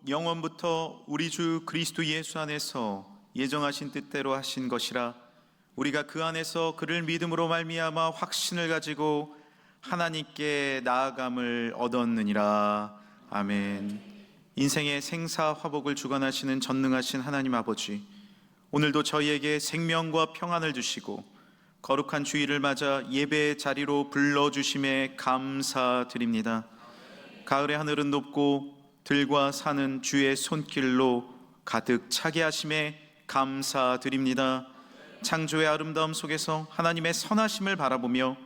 영원부터 우리 주 그리스도 예수 안에서 예정하신 뜻대로 하신 것이라. 우리가 그 안에서 그를 믿음으로 말미암아 확신을 가지고 하나님께 나아감을 얻었느니라. 아멘. 인생의 생사화복을 주관하시는 전능하신 하나님 아버지, 오늘도 저희에게 생명과 평안을 주시고 거룩한 주일을 맞아 예배의 자리로 불러주심에 감사드립니다. 가을의 하늘은 높고 들과 산은 주의 손길로 가득 차게 하심에 감사드립니다. 창조의 아름다움 속에서 하나님의 선하심을 바라보며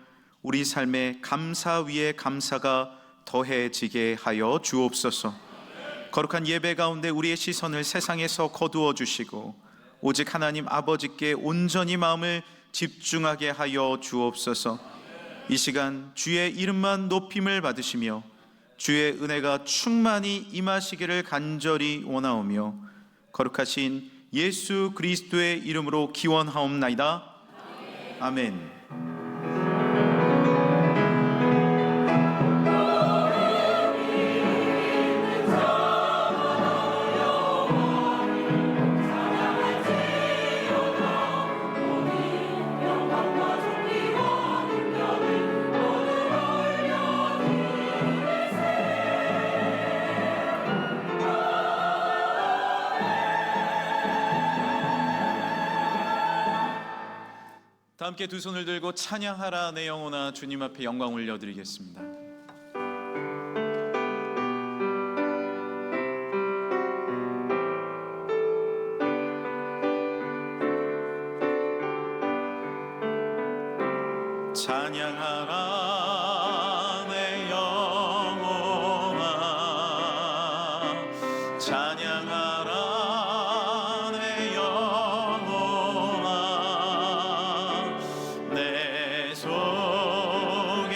우리 삶에 감사 위에 감사가 더해지게 하여 주옵소서. 거룩한 예배 가운데 우리의 시선을 세상에서 거두어 주시고 오직 하나님 아버지께 온전히 마음을 집중하게 하여 주옵소서. 이 시간 주의 이름만 높임을 받으시며 주의 은혜가 충만히 임하시기를 간절히 원하오며 거룩하신 예수 그리스도의 이름으로 기원하옵나이다. 아멘. 함께 두 손을 들고 찬양하라 내 영혼아, 주님 앞에 영광 올려드리겠습니다. 찬양하라 내 영혼아, 찬양하라 내 영혼아, 내 속에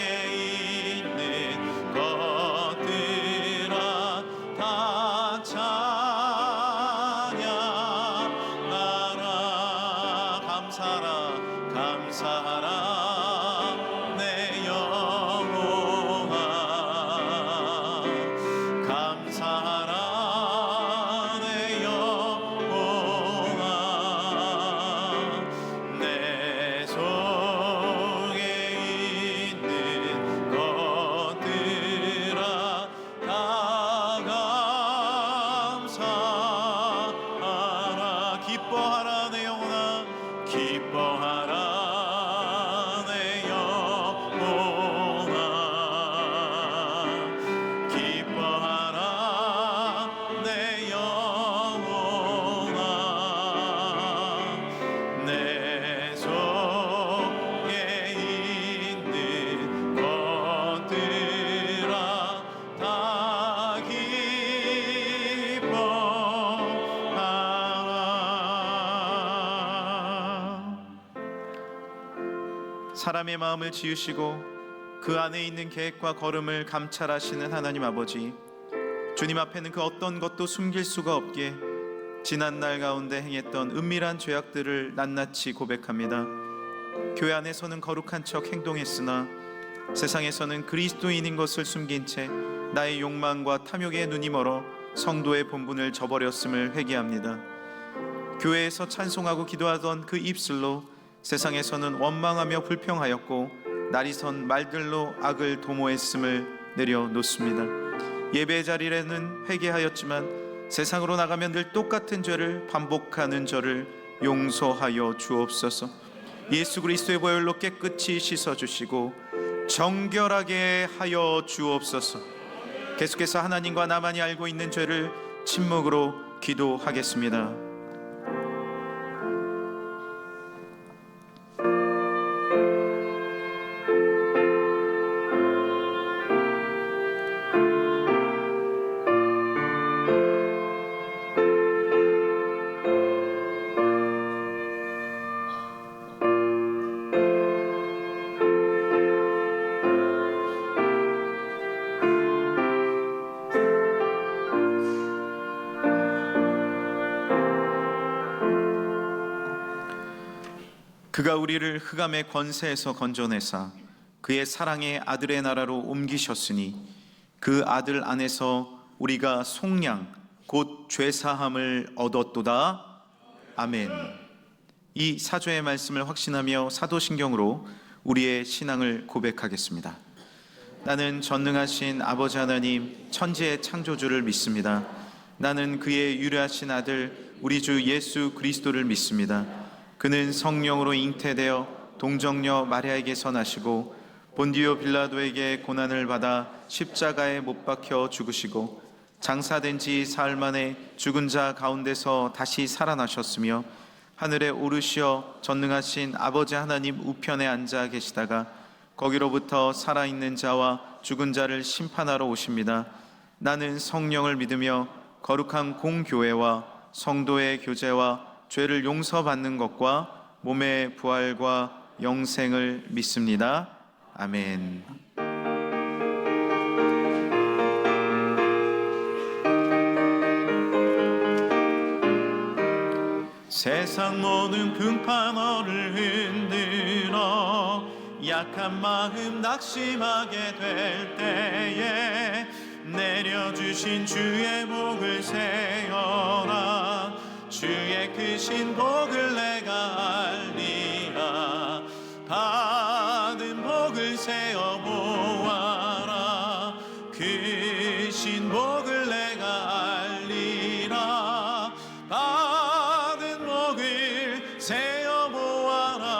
있는 것들아 다 찬양하라. 감사하라 감사하라 내 영혼아, 감사하라 내 영혼아, 내 속에 있는 것들아 다 감사하라. 기뻐하라 내 영혼아, 기뻐하라 내 영혼아, 기뻐하라 내 영혼아, 내 속에 있는 것들아 다 기뻐하라. 사람의 마음을 지으시고 그 안에 있는 계획과 걸음을 감찰하시는 하나님 아버지, 주님 앞에는 그 어떤 것도 숨길 수가 없기에 지난날 가운데 행했던 은밀한 죄악들을 낱낱이 고백합니다. 교회 안에서는 거룩한 척 행동했으나 세상에서는 그리스도인인 것을 숨긴 채 나의 욕망과 탐욕에 눈이 멀어 성도의 본분을 저버렸음을 회개합니다. 교회에서 찬송하고 기도하던 그 입술로 세상에서는 원망하며 불평하였고 날이선 말들로 악을 도모했음을 내려놓습니다. 예배 자리에는 회개하였지만 세상으로 나가면 늘 똑같은 죄를 반복하는 저를 용서하여 주옵소서. 예수 그리스도의 보혈로 깨끗이 씻어주시고 정결하게 하여 주옵소서. 계속해서 하나님과 나만이 알고 있는 죄를 침묵으로 기도하겠습니다. 그가 우리를 흑암의 권세에서 건져내사 그의 사랑의 아들의 나라로 옮기셨으니 그 아들 안에서 우리가 속량 곧 죄사함을 얻었도다. 아멘. 이 사조의 말씀을 확신하며 사도신경으로 우리의 신앙을 고백하겠습니다. 나는 전능하신 아버지 하나님 천지의 창조주를 믿습니다. 나는 그의 유일하신 아들 우리 주 예수 그리스도를 믿습니다. 그는 성령으로 잉태되어 동정녀 마리아에게서 나시고 본디오 빌라도에게 고난을 받아 십자가에 못 박혀 죽으시고 장사된 지 사흘 만에 죽은 자 가운데서 다시 살아나셨으며 하늘에 오르시어 전능하신 아버지 하나님 우편에 앉아 계시다가 거기로부터 살아있는 자와 죽은 자를 심판하러 오십니다. 나는 성령을 믿으며 거룩한 공교회와 성도의 교제와 죄를 용서받는 것과 몸의 부활과 영생을 믿습니다. 아멘. 세상 모든 풍파 너를 흔들어 약한 마음 낙심하게 될 때에 내려주신 주의 복을 세어라. 주의 크신 복을 내가 알리라. 받은 복을 세어 보아라. 크신 복을 내가 알리라. 받은 복을 세어 보아라.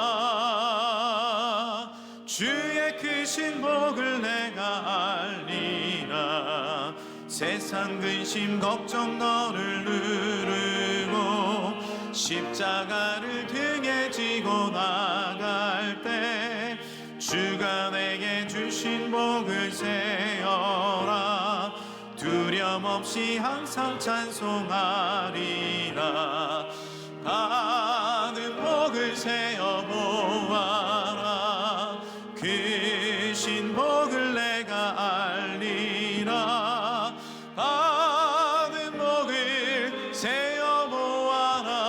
주의 크신 복을 내가 알리라. 세상 근심 걱정 너를 누르고 십자가를 등에 지고 나갈 때 주가 내게 주신 복을 세어라. 두려움 없이 항상 찬송하리라. 받은 복을 세어 보아라. 크신 복을 내가 알리라. 받은 복을 세어 보아라.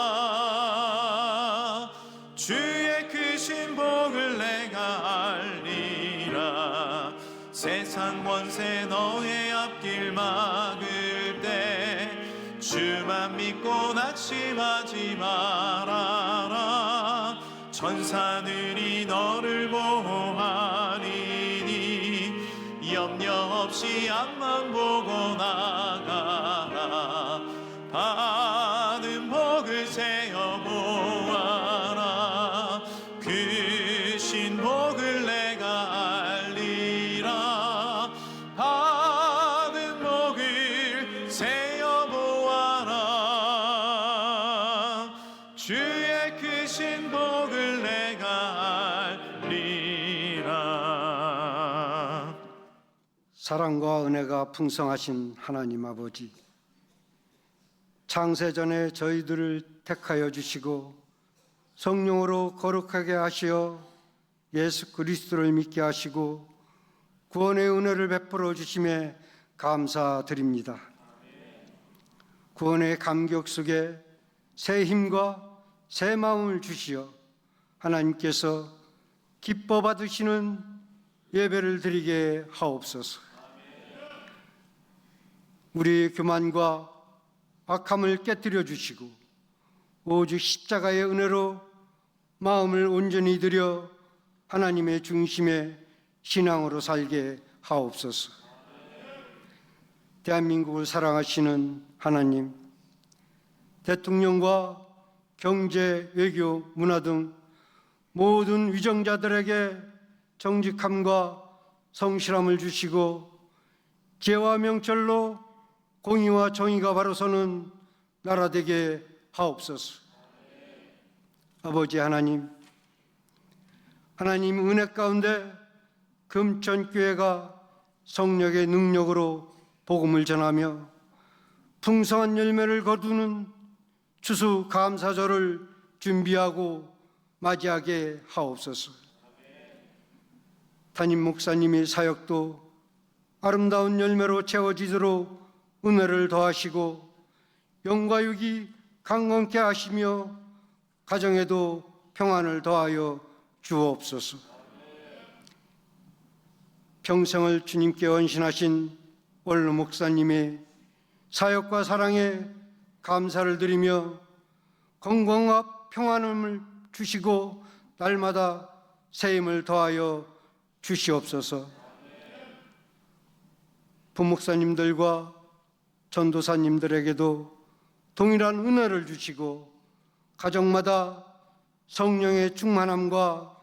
주의 크신 복을 내가 알리라. 세상 권세 너의 앞길 막을 때 주만 믿고 낙심하지 말아라. 천사들이 너를 보호하리니 염려 없이 앞만 보고 나가라. 받은 복을 세어 보아라. 크신 복을 내가 알리라. 받은 복을 세어 보아라. 주의 크신 복을 내가 알리라. 사랑과 은혜가 풍성하신 하나님 아버지, 창세전에 저희들을 택하여 주시고 성령으로 거룩하게 하시어 예수 그리스도를 믿게 하시고 구원의 은혜를 베풀어 주심에 감사드립니다. 구원의 감격 속에 새 힘과 새 마음을 주시어 하나님께서 기뻐 받으시는 예배를 드리게 하옵소서. 우리의 교만과 악함을 깨뜨려 주시고 오직 십자가의 은혜로 마음을 온전히 들여 하나님의 중심의 신앙으로 살게 하옵소서. 대한민국을 사랑하시는 하나님, 대통령과 경제, 외교, 문화 등 모든 위정자들에게 정직함과 성실함을 주시고 계와 명철로 공의와 정의가 바로 서는 나라 되게 하옵소서. 아버지 하나님, 하나님 은혜 가운데 금천교회가 성령의 능력으로 복음을 전하며 풍성한 열매를 거두는 추수감사절을 준비하고 맞이하게 하옵소서. 담임 목사님의 사역도 아름다운 열매로 채워지도록 은혜를 더하시고 영과육이 강건케 하시며 가정에도 평안을 더하여 주옵소서. 평생을 주님께 헌신하신 원로 목사님의 사역과 사랑에 감사를 드리며 건강과 평안함을 주시고 날마다 새 힘을 더하여 주시옵소서. 부목사님들과 전도사님들에게도 동일한 은혜를 주시고 가정마다 성령의 충만함과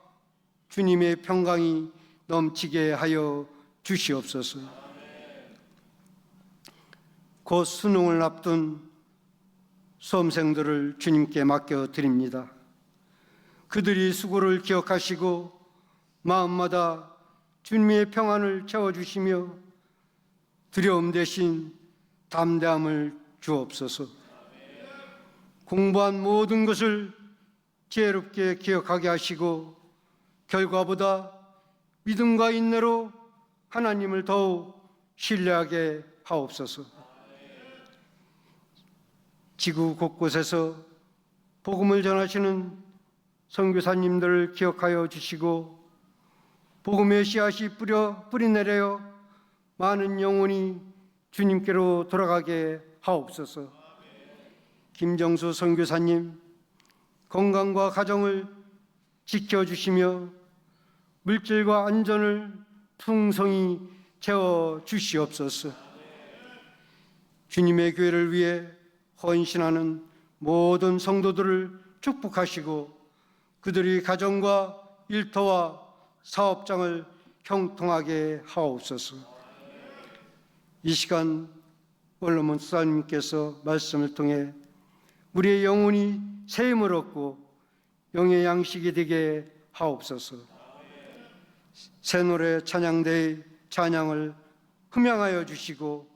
주님의 평강이 넘치게 하여 주시옵소서. 곧 수능을 앞둔 수험생들을 주님께 맡겨드립니다. 그들이 수고를 기억하시고 마음마다 주님의 평안을 채워주시며 두려움 대신 담대함을 주옵소서. 공부한 모든 것을 지혜롭게 기억하게 하시고 결과보다 믿음과 인내로 하나님을 더욱 신뢰하게 하옵소서. 지구 곳곳에서 복음을 전하시는 선교사님들을 기억하여 주시고 복음의 씨앗이 뿌리내려 많은 영혼이 주님께로 돌아가게 하옵소서. 김정수 선교사님 건강과 가정을 지켜주시며 물질과 안전을 풍성히 채워 주시옵소서. 주님의 교회를 위해 헌신하는 모든 성도들을 축복하시고 그들이 가정과 일터와 사업장을 형통하게 하옵소서. 이 시간 원로문 수사님께서 말씀을 통해 우리의 영혼이 새 힘을 얻고 영의 양식이 되게 하옵소서. 새 노래 찬양대의 찬양을 흠양하여 주시고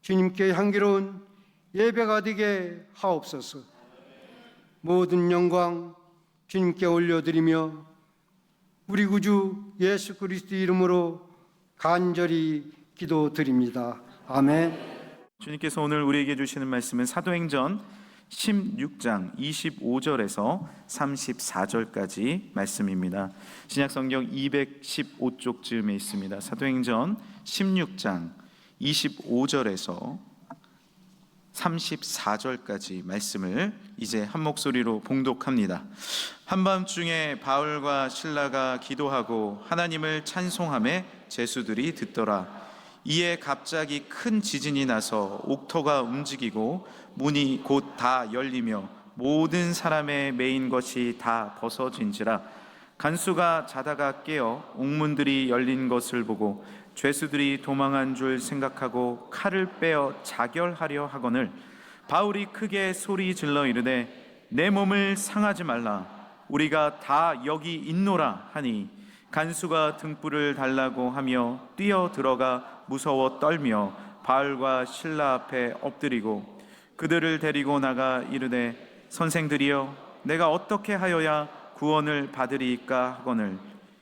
주님께 향기로운 예배가 되게 하옵소서. 모든 영광 주님께 올려드리며 우리 구주 예수 그리스도 이름으로 간절히 기도드립니다. 아멘. 주님께서 오늘 우리에게 주시는 말씀은 사도행전 16장 25절에서 34절까지 말씀입니다. 신약성경 215쪽쯤에 있습니다. 사도행전 16장 25절에서 34절까지 말씀을 이제 한 목소리로 봉독합니다. 한밤중에 바울과 실라가 기도하고 하나님을 찬송하며 제수들이 듣더라. 이에 갑자기 큰 지진이 나서 옥토가 움직이고 문이 곧 다 열리며 모든 사람의 매인 것이 다 벗어진지라. 간수가 자다가 깨어 옥문들이 열린 것을 보고 죄수들이 도망한 줄 생각하고 칼을 빼어 자결하려 하거늘 바울이 크게 소리 질러 이르되 내 몸을 상하지 말라. 우리가 다 여기 있노라 하니 간수가 등불을 달라고 하며 뛰어 들어가 무서워 떨며 바울과 실라 앞에 엎드리고 그들을 데리고 나가 이르되 선생들이여 내가 어떻게 하여야 구원을 받으리이까 하거늘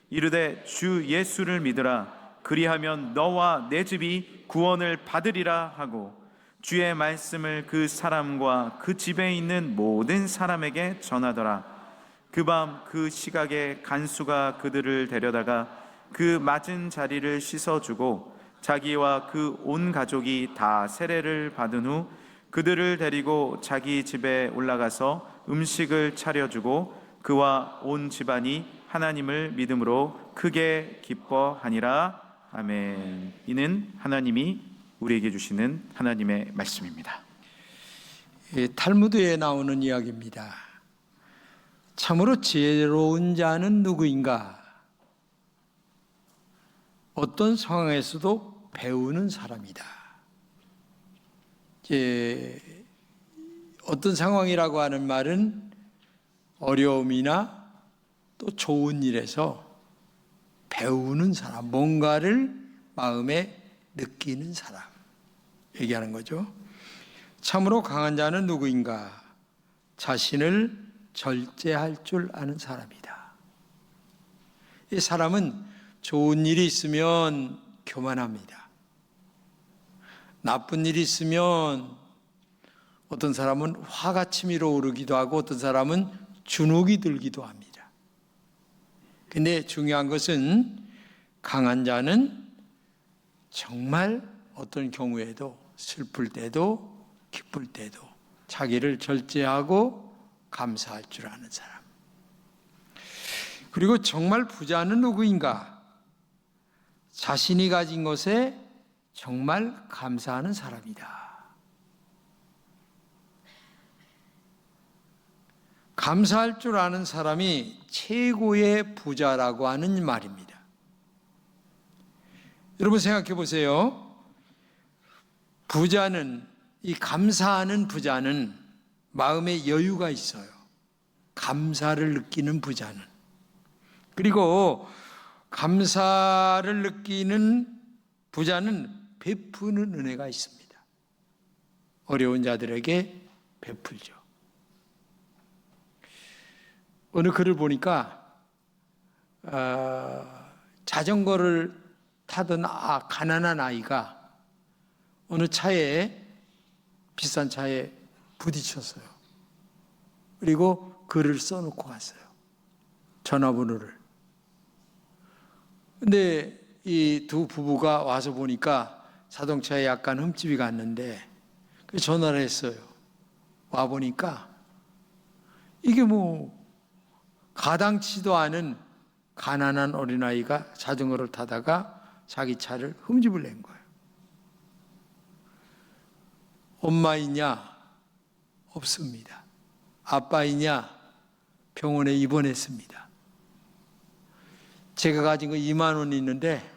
이르되 주 예수를 믿으라. 그리하면 너와 내 집이 구원을 받으리라 하고 주의 말씀을 그 사람과 그 집에 있는 모든 사람에게 전하더라. 그 밤 그 시각에 간수가 그들을 데려다가 그 맞은 자리를 씻어주고 자기와 그 온 가족이 다 세례를 받은 후 그들을 데리고 자기 집에 올라가서 음식을 차려주고 그와 온 집안이 하나님을 믿음으로 크게 기뻐하니라. 아멘. 이는 하나님이 우리에게 주시는 하나님의 말씀입니다. 탈무드에 나오는 이야기입니다. 참으로 지혜로운 자는 누구인가? 어떤 상황에서도 배우는 사람이다. 어떤 상황이라고 하는 말은 어려움이나 또 좋은 일에서 배우는 사람, 뭔가를 마음에 느끼는 사람 얘기하는 거죠. 참으로 강한 자는 누구인가? 자신을 절제할 줄 아는 사람이다. 이 사람은 좋은 일이 있으면 교만합니다. 나쁜 일이 있으면 어떤 사람은 화가 치밀어 오르기도 하고 어떤 사람은 주눅이 들기도 합니다. 근데 중요한 것은 강한 자는 정말 어떤 경우에도 슬플 때도 기쁠 때도 자기를 절제하고 감사할 줄 아는 사람. 그리고 정말 부자는 누구인가? 자신이 가진 것에 정말 감사하는 사람이다. 감사할 줄 아는 사람이 최고의 부자라고 하는 말입니다. 여러분 생각해 보세요. 부자는, 이 감사하는 부자는 마음에 여유가 있어요. 감사를 느끼는 부자는. 그리고 감사를 느끼는 부자는 베푸는 은혜가 있습니다. 어려운 자들에게 베풀죠. 어느 글을 보니까 자전거를 타던 가난한 아이가 어느 차에, 비싼 차에 부딪혔어요. 그리고 글을 써놓고 갔어요. 전화번호를. 근데 이 두 부부가 와서 보니까 자동차에 약간 흠집이 갔는데 전화를 했어요. 와 보니까 이게 뭐 가당치도 않은 가난한 어린아이가 자전거를 타다가 자기 차를 흠집을 낸 거예요. 엄마 있냐? 없습니다. 아빠 있냐? 병원에 입원했습니다. 제가 가진 거 2만 원 있는데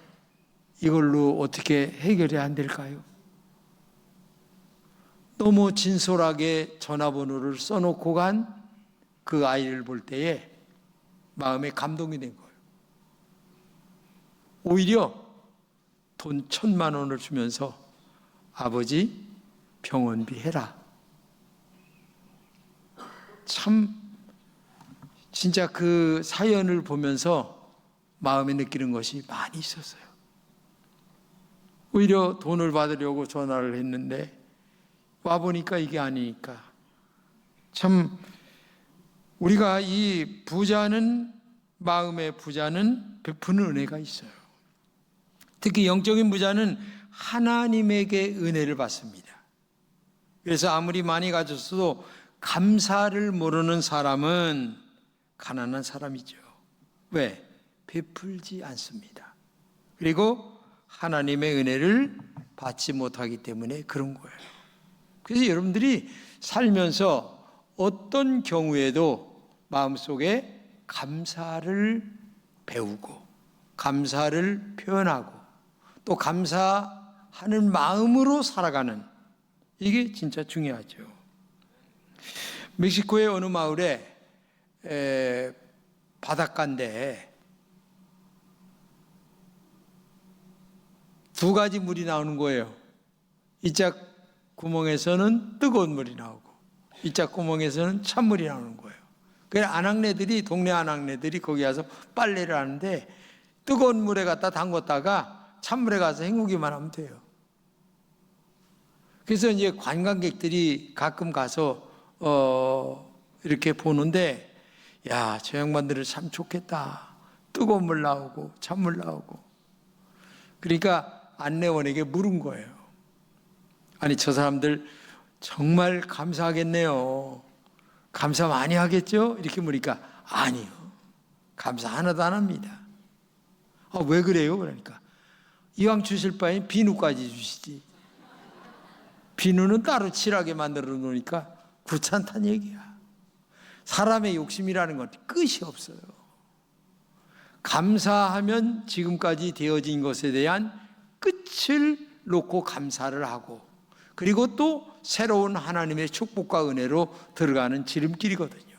이걸로 어떻게 해결이 안 될까요? 너무 진솔하게 전화번호를 써놓고 간 그 아이를 볼 때에 마음에 감동이 된 거예요. 오히려 돈 1,000만 원을 주면서 아버지 병원비 해라. 참 진짜 그 사연을 보면서 마음에 느끼는 것이 많이 있었어요. 오히려 돈을 받으려고 전화를 했는데 와보니까 이게 아니니까 참 우리가 이 부자는, 마음의 부자는 베푸는 은혜가 있어요. 특히 영적인 부자는 하나님에게 은혜를 받습니다. 그래서 아무리 많이 가졌어도 감사를 모르는 사람은 가난한 사람이죠. 왜? 베풀지 않습니다. 그리고 하나님의 은혜를 받지 못하기 때문에 그런 거예요. 그래서 여러분들이 살면서 어떤 경우에도 마음속에 감사를 배우고 감사를 표현하고 또 감사하는 마음으로 살아가는, 이게 진짜 중요하죠. 멕시코의 어느 마을에 바닷가인데 두 가지 물이 나오는 거예요. 이짝 구멍에서는 뜨거운 물이 나오고 이짝 구멍에서는 찬물이 나오는 거예요. 그래서 아낙네들이, 동네 아낙네들이 거기 가서 빨래를 하는데 뜨거운 물에 갖다 담궜다가 찬물에 가서 헹구기만 하면 돼요. 그래서 이제 관광객들이 가끔 가서 이렇게 보는데, 야, 저 양반들은 참 좋겠다. 뜨거운 물 나오고 찬물 나오고. 그러니까 안내원에게 물은 거예요. 아니, 저 사람들 정말 감사하겠네요. 감사 많이 하겠죠? 이렇게 물으니까 아니요, 감사 하나도 안 합니다. 왜 그래요? 그러니까 이왕 주실 바엔 비누까지 주시지. 비누는 따로 칠하게 만들어 놓으니까 귀찮다는 얘기야. 사람의 욕심이라는 건 끝이 없어요. 감사하면 지금까지 되어진 것에 대한 끝을 놓고 감사를 하고, 그리고 또 새로운 하나님의 축복과 은혜로 들어가는 지름길이거든요.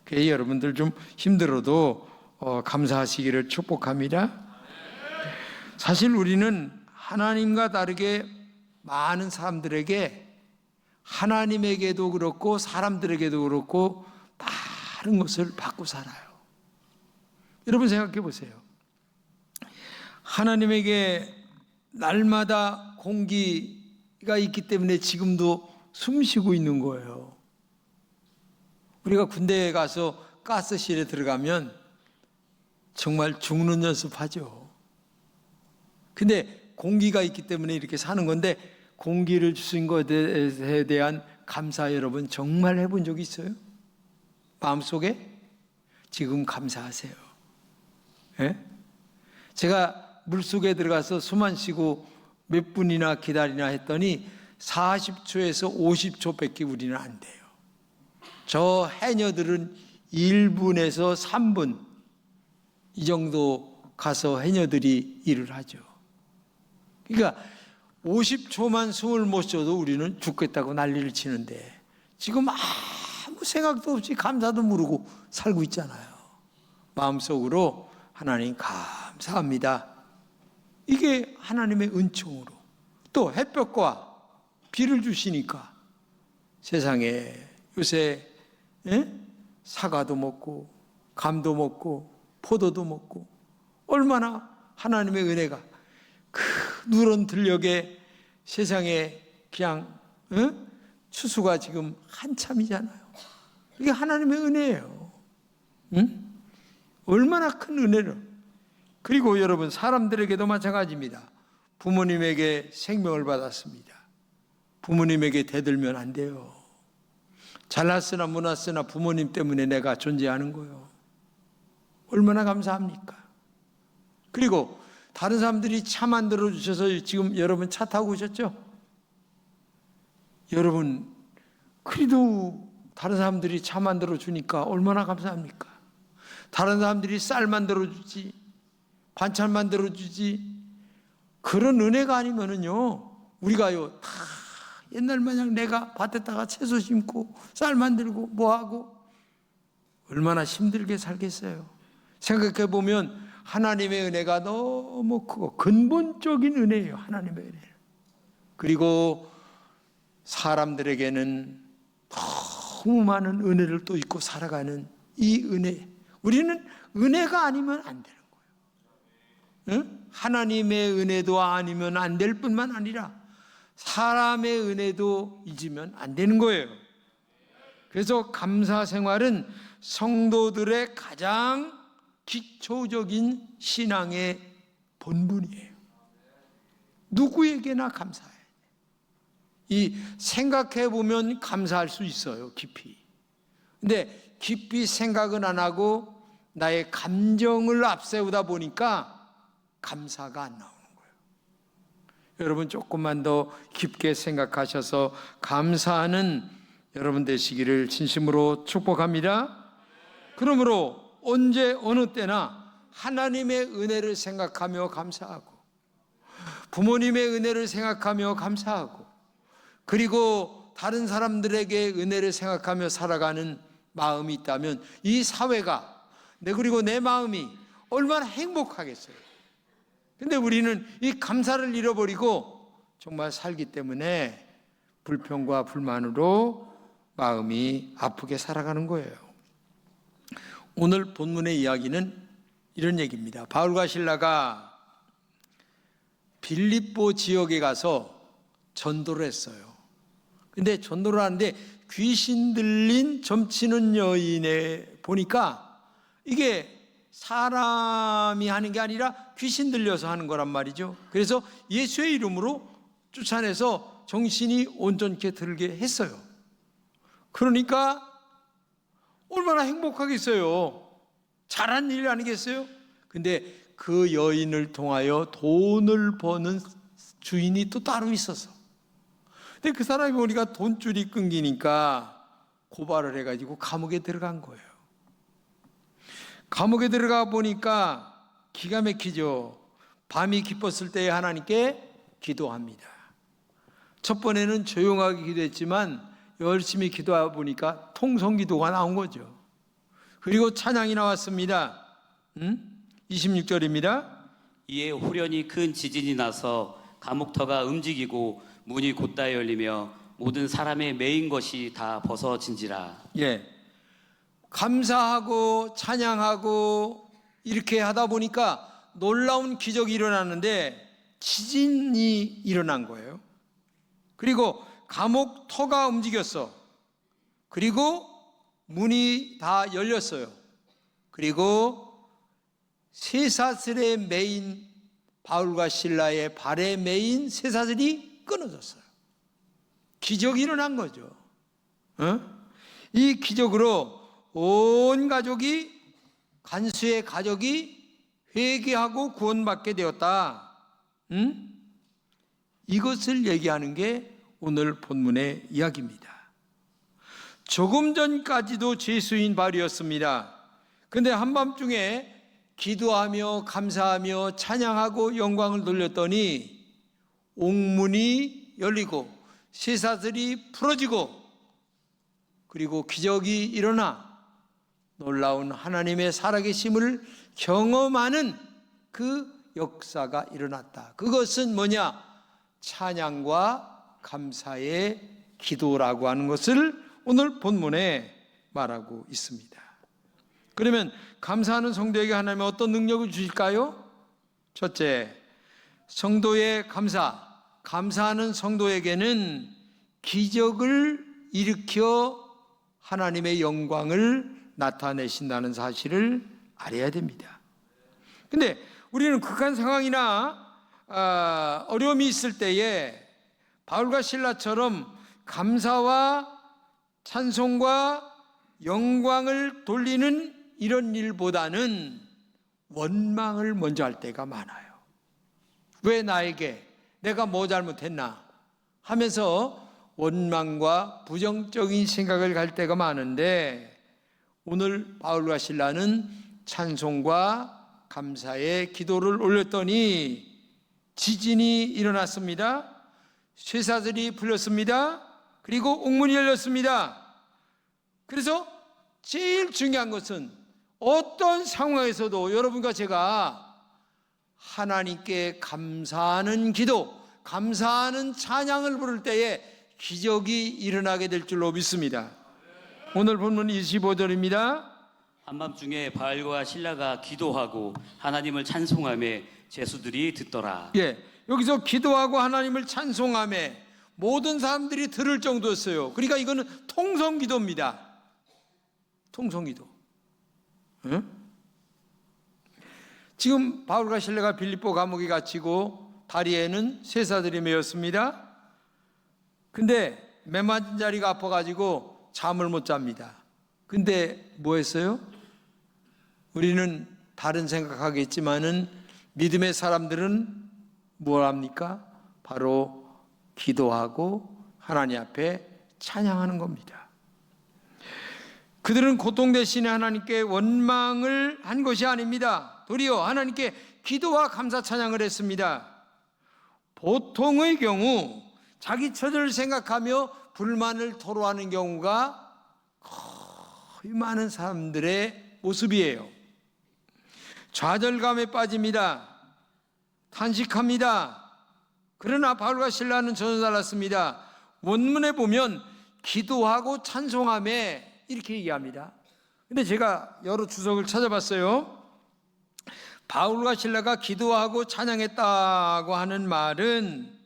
그래서 여러분들 좀 힘들어도 감사하시기를 축복합니다. 사실 우리는 하나님과 다르게 많은 사람들에게, 하나님에게도 그렇고 사람들에게도 그렇고 많은 것을 받고 살아요. 여러분 생각해 보세요. 하나님에게 날마다 공기가 있기 때문에 지금도 숨 쉬고 있는 거예요. 우리가 군대에 가서 가스실에 들어가면 정말 죽는 연습하죠. 근데 공기가 있기 때문에 이렇게 사는 건데, 공기를 주신 것에 대한 감사 여러분 정말 해본 적 있어요? 마음속에? 지금 감사하세요. 예? 제가 물속에 들어가서 숨 안 쉬고 몇 분이나 기다리나 했더니 40초에서 50초밖에 우리는 안 돼요. 저 해녀들은 1분에서 3분 이 정도 가서 해녀들이 일을 하죠. 그러니까 50초만 숨을 못 쉬어도 우리는 죽겠다고 난리를 치는데 지금 아무 생각도 없이 감사도 모르고 살고 있잖아요. 마음속으로 하나님 감사합니다. 이게 하나님의 은총으로 또 햇볕과 비를 주시니까 세상에 요새 사과도 먹고 감도 먹고 포도도 먹고 얼마나 하나님의 은혜가 그 누런 들녘에 세상에 그냥 추수가 지금 한참이잖아요. 이게 하나님의 은혜예요. 얼마나 큰 은혜를. 그리고 여러분 사람들에게도 마찬가지입니다. 부모님에게 생명을 받았습니다. 부모님에게 대들면 안 돼요. 잘났으나 못났으나 부모님 때문에 내가 존재하는 거예요. 얼마나 감사합니까? 그리고 다른 사람들이 차 만들어 주셔서 지금 여러분 차 타고 오셨죠? 여러분 그래도 다른 사람들이 차 만들어 주니까 얼마나 감사합니까? 다른 사람들이 쌀 만들어 주지, 반찬 만들어 주지, 그런 은혜가 아니면은요 우리가요 다 옛날 마냥 내가 밭에다가 채소 심고 쌀 만들고 뭐하고 얼마나 힘들게 살겠어요. 생각해 보면 하나님의 은혜가 너무 크고 근본적인 은혜예요. 하나님의 은혜. 그리고 사람들에게는 너무 많은 은혜를 또 입고 살아가는 이 은혜. 우리는 은혜가 아니면 안 되는 거예요. 응? 하나님의 은혜도 아니면 안 될 뿐만 아니라 사람의 은혜도 잊으면 안 되는 거예요. 그래서 감사 생활은 성도들의 가장 기초적인 신앙의 본분이에요. 누구에게나 감사해요. 이 생각해 보면 감사할 수 있어요, 깊이. 근데 깊이 생각은 안 하고 나의 감정을 앞세우다 보니까 감사가 안 나오는 거예요. 여러분 조금만 더 깊게 생각하셔서 감사하는 여러분 되시기를 진심으로 축복합니다. 그러므로 언제 어느 때나 하나님의 은혜를 생각하며 감사하고 부모님의 은혜를 생각하며 감사하고 그리고 다른 사람들에게 은혜를 생각하며 살아가는 마음이 있다면 이 사회가 그리고 내 마음이 얼마나 행복하겠어요. 근데 우리는 이 감사를 잃어버리고 정말 살기 때문에 불평과 불만으로 마음이 아프게 살아가는 거예요. 오늘 본문의 이야기는 이런 얘기입니다. 바울과 실라가 빌립보 지역에 가서 전도를 했어요. 근데 전도를 하는데 귀신 들린 점치는 여인에 보니까 이게 사람이 하는 게 아니라 귀신 들려서 하는 거란 말이죠. 그래서 예수의 이름으로 쫓아내서 정신이 온전케 들게 했어요. 그러니까 얼마나 행복하겠어요. 잘한 일 아니겠어요? 근데 그 여인을 통하여 돈을 버는 주인이 또 따로 있었어. 근데 그 사람이 보니까 돈줄이 끊기니까 고발을 해가지고 감옥에 들어간 거예요. 감옥에 들어가 보니까 기가 막히죠. 밤이 깊었을 때에 하나님께 기도합니다. 첫 번에는 조용하게 기도했지만 열심히 기도하다 보니까 통성기도가 나온 거죠. 그리고 찬양이 나왔습니다. 26절입니다. 이에 후련히 큰 지진이 나서 감옥터가 움직이고 문이 곧다 열리며 모든 사람의 매인 것이 다 벗어진지라. 예, 감사하고 찬양하고 이렇게 하다 보니까 놀라운 기적이 일어났는데 지진이 일어난 거예요. 그리고 감옥터가 움직였어. 그리고 문이 다 열렸어요. 그리고 쇠사슬에 매인 바울과 실라의 발에 매인 쇠사슬이 끊어졌어요. 기적이 일어난 거죠. 이 기적으로 온 가족이, 간수의 가족이 회개하고 구원받게 되었다. 이것을 얘기하는 게 오늘 본문의 이야기입니다. 조금 전까지도 죄수인 바울이었습니다. 그런데 한밤중에 기도하며 감사하며 찬양하고 영광을 돌렸더니 옥문이 열리고 쇠사슬이 풀어지고 그리고 기적이 일어나 놀라운 하나님의 살아계심을 경험하는 그 역사가 일어났다. 그것은 뭐냐? 찬양과 감사의 기도라고 하는 것을 오늘 본문에 말하고 있습니다. 그러면 감사하는 성도에게 하나님은 어떤 능력을 주실까요? 첫째, 성도의 감사하는 성도에게는 기적을 일으켜 하나님의 영광을 나타내신다는 사실을 알아야 됩니다. 근데 우리는 극한 상황이나 어려움이 있을 때에 바울과 실라처럼 감사와 찬송과 영광을 돌리는 이런 일보다는 원망을 먼저 할 때가 많아요. 왜 나에게, 내가 뭐 잘못했나 하면서 원망과 부정적인 생각을 갈 때가 많은데, 오늘 바울과 실라는 찬송과 감사의 기도를 올렸더니 지진이 일어났습니다. 쇠사슬이 풀렸습니다. 그리고 옥문이 열렸습니다. 그래서 제일 중요한 것은 어떤 상황에서도 여러분과 제가 하나님께 감사하는 기도, 감사하는 찬양을 부를 때에 기적이 일어나게 될 줄로 믿습니다. 오늘 본문 25절입니다. 한밤중에 바울과 실라가 기도하고 하나님을 찬송하며 제수들이 듣더라. 여기서 기도하고 하나님을 찬송하며 모든 사람들이 들을 정도였어요. 그러니까 이거는 통성기도입니다. 통성기도. 지금 바울과 실라가 빌립보 감옥에 갇히고 다리에는 쇠사슬이 매였습니다. 근데 매 맞은 자리가 아파가지고 잠을 못 잡니다. 근데 뭐 했어요? 우리는 다른 생각하겠지만은 믿음의 사람들은 뭘 합니까? 바로 기도하고 하나님 앞에 찬양하는 겁니다. 그들은 고통 대신에 하나님께 원망을 한 것이 아닙니다. 도리어 하나님께 기도와 감사 찬양을 했습니다. 보통의 경우 자기 처지를 생각하며 불만을 토로하는 경우가 거의 많은 사람들의 모습이에요. 좌절감에 빠집니다. 탄식합니다. 그러나 바울과 실라는 전혀 달랐습니다. 원문에 보면 기도하고 찬송하며 이렇게 얘기합니다. 근데 제가 여러 주석을 찾아봤어요. 바울과 실라가 기도하고 찬양했다고 하는 말은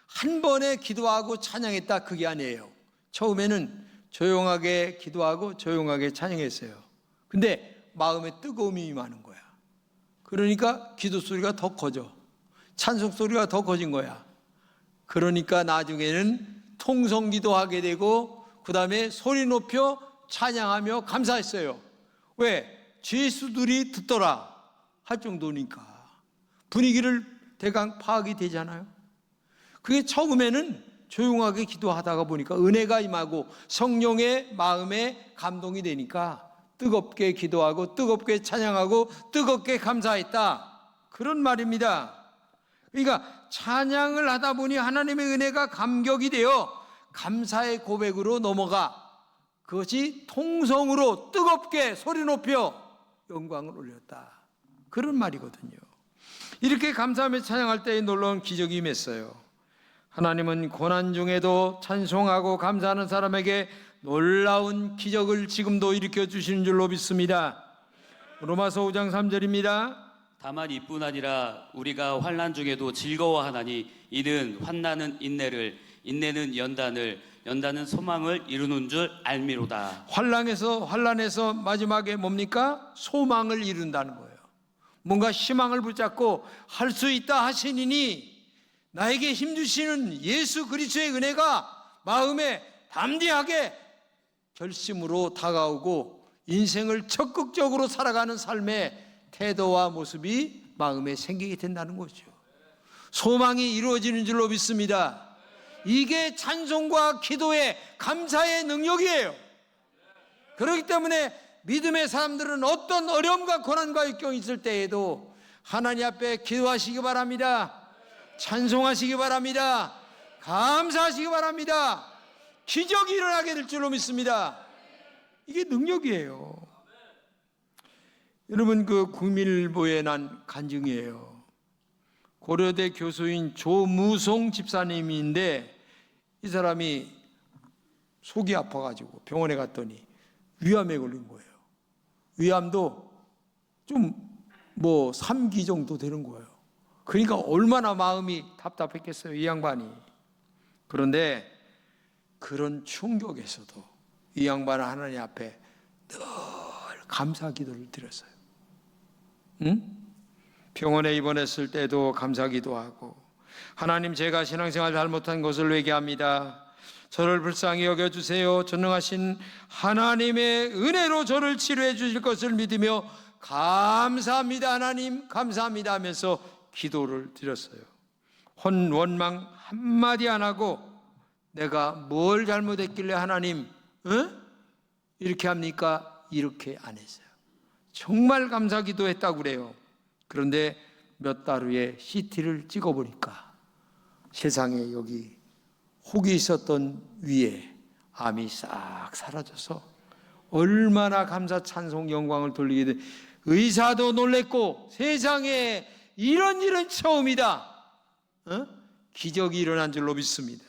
한 번에 기도하고 찬양했다, 그게 아니에요. 처음에는 조용하게 기도하고 조용하게 찬양했어요. 근데 마음에 뜨거움이 많은 거야. 그러니까 기도 소리가 더 커져. 찬송 소리가 더 커진 거야. 그러니까 나중에는 통성기도 하게 되고 그 다음에 소리 높여 찬양하며 감사했어요. 왜? 죄수들이 듣더라 할 정도니까. 분위기를 대강 파악이 되잖아요. 그게 처음에는 조용하게 기도하다가 보니까 은혜가 임하고 성령의 마음에 감동이 되니까 뜨겁게 기도하고 뜨겁게 찬양하고 뜨겁게 감사했다, 그런 말입니다. 그러니까 찬양을 하다 보니 하나님의 은혜가 감격이 되어 감사의 고백으로 넘어가 그것이 통성으로 뜨겁게 소리 높여 영광을 올렸다, 그런 말이거든요. 이렇게 감사하며 찬양할 때에 놀라운 기적이 임했어요. 하나님은 고난 중에도 찬송하고 감사하는 사람에게 놀라운 기적을 지금도 일으켜 주시는 줄로 믿습니다. 로마서 5장 3절입니다. 다만 이뿐 아니라 우리가 환난 중에도 즐거워하나니 이는 환난은 인내를, 인내는 연단을, 연단은 소망을 이루는 줄 알미로다. 환난에서 마지막에 뭡니까? 소망을 이룬다는 거예요. 뭔가 희망을 붙잡고 할 수 있다 하시니니 나에게 힘주시는 예수 그리스도의 은혜가 마음에 담대하게 결심으로 다가오고 인생을 적극적으로 살아가는 삶의 태도와 모습이 마음에 생기게 된다는 거죠. 소망이 이루어지는 줄로 믿습니다. 이게 찬송과 기도의 감사의 능력이에요. 그렇기 때문에 믿음의 사람들은 어떤 어려움과 고난과 역경이 있을 때에도 하나님 앞에 기도하시기 바랍니다. 찬송하시기 바랍니다. 감사하시기 바랍니다. 기적이 일어나게 될 줄로 믿습니다. 이게 능력이에요. 여러분, 그 국민일보에 난 간증이에요. 고려대 교수인 조무송 집사님인데 이 사람이 속이 아파가지고 병원에 갔더니 위암에 걸린 거예요. 위암도 좀 3기 정도 되는 거예요. 그러니까 얼마나 마음이 답답했겠어요, 이 양반이. 그런데 그런 충격에서도 이 양반은 하나님 앞에 늘 감사 기도를 드렸어요. 병원에 입원했을 때도 감사 기도하고, 하나님, 제가 신앙생활 잘못한 것을 회개합니다. 저를 불쌍히 여겨주세요. 전능하신 하나님의 은혜로 저를 치료해 주실 것을 믿으며 감사합니다, 하나님, 감사합니다 하면서 기도를 드렸어요. 원망 한마디 안 하고, 내가 뭘 잘못했길래 하나님 이렇게 합니까? 이렇게 안 했어요. 정말 감사 기도했다고 그래요. 그런데 몇 달 후에 CT를 찍어보니까 세상에 여기 혹이 있었던 위에 암이 싹 사라져서 얼마나 감사 찬송 영광을 돌리게 돼. 의사도 놀랬고, 세상에 이런 일은 처음이다. 기적이 일어난 줄로 믿습니다.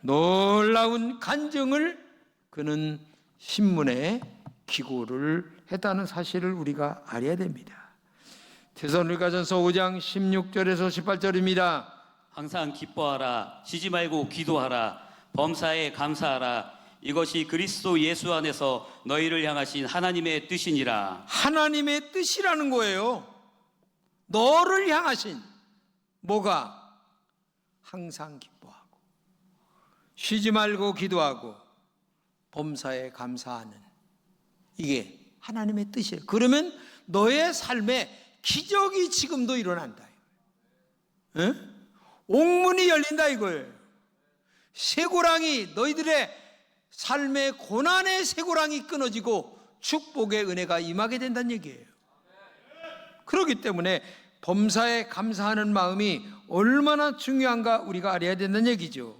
놀라운 간증을 그는 신문에 기고를 했다는 사실을 우리가 알아야 됩니다. 데살로니가전서 5장 16절에서 18절입니다. 항상 기뻐하라. 쉬지 말고 기도하라. 범사에 감사하라. 이것이 그리스도 예수 안에서 너희를 향하신 하나님의 뜻이니라. 하나님의 뜻이라는 거예요. 너를 향하신. 뭐가? 항상 기뻐하고 쉬지 말고 기도하고 범사에 감사하는, 이게 하나님의 뜻이에요. 그러면 너의 삶에 기적이 지금도 일어난다. 옥문이 열린다 이거예요. 쇠고랑이, 너희들의 삶의 고난의 쇠고랑이 끊어지고 축복의 은혜가 임하게 된다는 얘기예요. 그렇기 때문에 범사에 감사하는 마음이 얼마나 중요한가 우리가 알아야 된다는 얘기죠.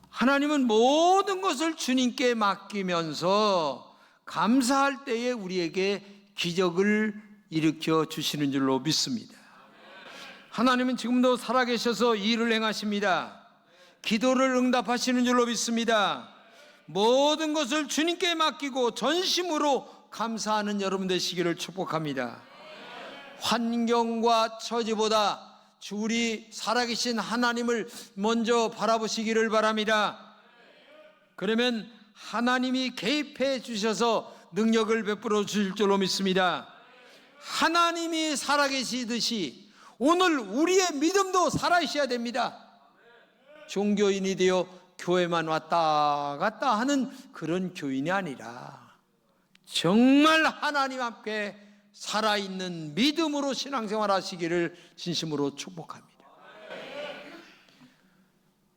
하나님은 모든 것을 주님께 맡기면서 감사할 때에 우리에게 기적을 일으켜 주시는 줄로 믿습니다. 하나님은 지금도 살아계셔서 일을 행하십니다. 기도를 응답하시는 줄로 믿습니다. 모든 것을 주님께 맡기고 전심으로 감사하는 여러분 되시기를 축복합니다. 환경과 처지보다 우리 살아계신 하나님을 먼저 바라보시기를 바랍니다. 그러면 하나님이 개입해 주셔서 능력을 베풀어 주실 줄로 믿습니다. 하나님이 살아계시듯이 오늘 우리의 믿음도 살아있어야 됩니다. 종교인이 되어 교회만 왔다 갔다 하는 그런 교인이 아니라 정말 하나님 앞에 살아있는 믿음으로 신앙생활 하시기를 진심으로 축복합니다.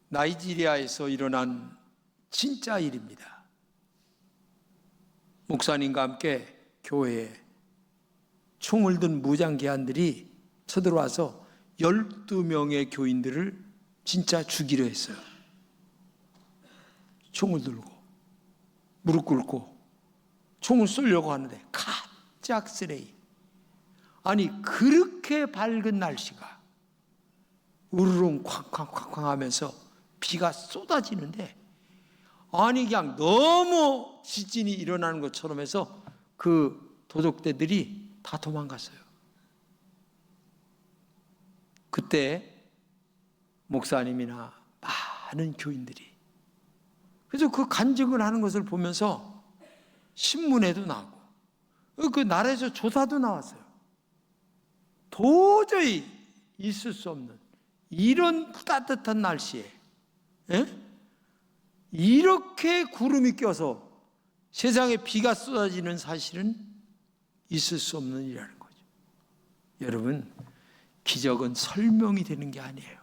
나이지리아에서 일어난 진짜 일입니다. 목사님과 함께 교회에 총을 든 무장기한들이 쳐들어와서 12명의 교인들을 진짜 죽이려 했어요. 총을 들고 무릎 꿇고 총을 쏘려고 하는데 갑작스레, 아니 그렇게 밝은 날씨가 우르릉 쾅쾅쾅쾅 하면서 비가 쏟아지는데, 아니 그냥 너무 지진이 일어나는 것처럼 해서 그 도적대들이 다 도망갔어요. 그때 목사님이나 많은 교인들이, 그래서 그 간증을 하는 것을 보면서 신문에도 나오고 그 나라에서 조사도 나왔어요. 도저히 있을 수 없는 이런 따뜻한 날씨에 예? 이렇게 구름이 껴서 세상에 비가 쏟아지는 사실은 있을 수 없는 일이라는 거죠. 여러분, 기적은 설명이 되는 게 아니에요.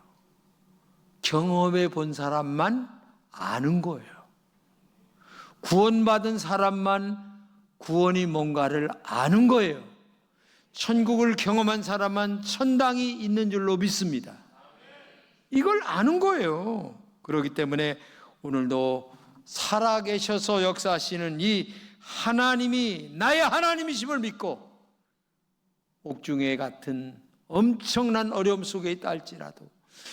경험해 본 사람만 아는 거예요. 구원받은 사람만 구원이 뭔가를 아는 거예요. 천국을 경험한 사람만 천당이 있는 줄로 믿습니다. 이걸 아는 거예요. 그렇기 때문에 오늘도 살아계셔서 역사하시는 이 하나님이 나의 하나님이심을 믿고 옥중에 같은 엄청난 어려움 속에 있다 할지라도,